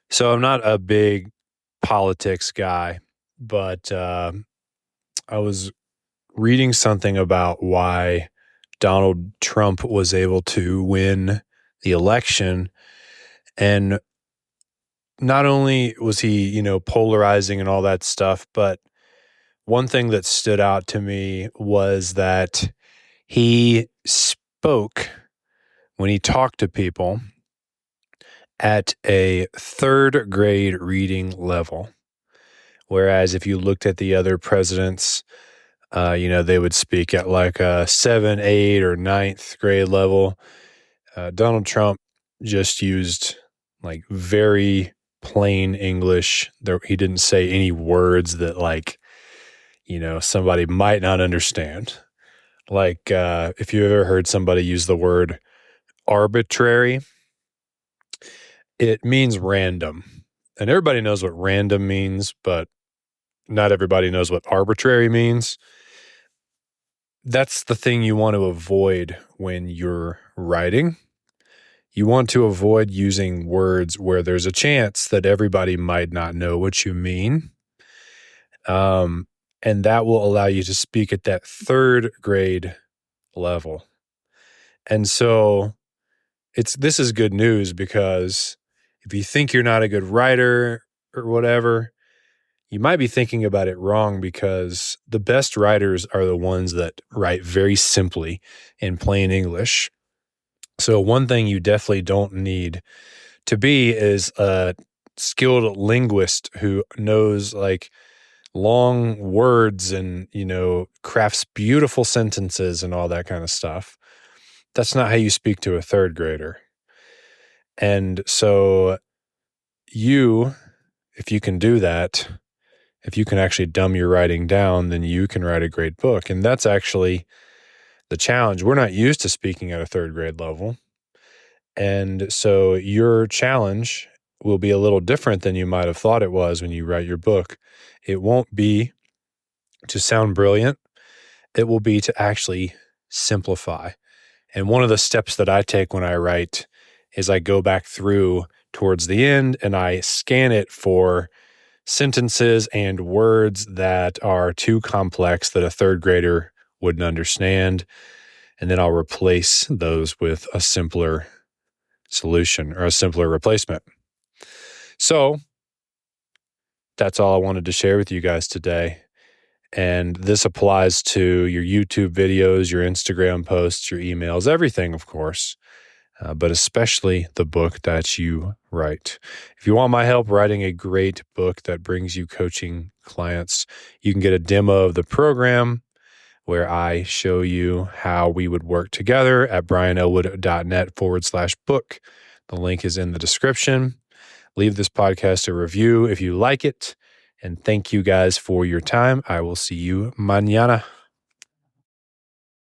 So I'm not a big politics guy, but I was reading something about why Donald Trump was able to win the election. And not only was he, polarizing and all that stuff, but one thing that stood out to me was that he spoke when he talked to people at a third grade reading level. Whereas if you looked at the other presidents, they would speak at like a 7, 8, or ninth grade level. Donald Trump just used like very plain English. He didn't say any words that somebody might not understand. Like if you ever heard somebody use the word arbitrary, it means random. And everybody knows what random means, but not everybody knows what arbitrary means. That's the thing you want to avoid when you're writing. You want to avoid using words where there's a chance that everybody might not know what you mean. And that will allow you to speak at that third grade level. And so this is good news, because if you think you're not a good writer or whatever, you might be thinking about it wrong, because the best writers are the ones that write very simply in plain English. So one thing you definitely don't need to be is a skilled linguist who knows like long words and, crafts beautiful sentences and all that kind of stuff. That's not how you speak to a third grader. And so if you can do that, if you can actually dumb your writing down, then you can write a great book. And that's actually the challenge. We're not used to speaking at a third grade level. And so your challenge will be a little different than you might have thought it was when you write your book. It won't be to sound brilliant. It will be to actually simplify. And one of the steps that I take when I write is I go back through towards the end and I scan it for sentences and words that are too complex that a third grader wouldn't understand. And then I'll replace those with a simpler solution or a simpler replacement. So that's all I wanted to share with you guys today. And this applies to your YouTube videos, your Instagram posts, your emails, everything, of course, but especially the book that you write. If you want my help writing a great book that brings you coaching clients, you can get a demo of the program where I show you how we would work together at brianelwood.net/book. The link is in the description. Leave this podcast a review if you like it. And thank you guys for your time. I will see you mañana.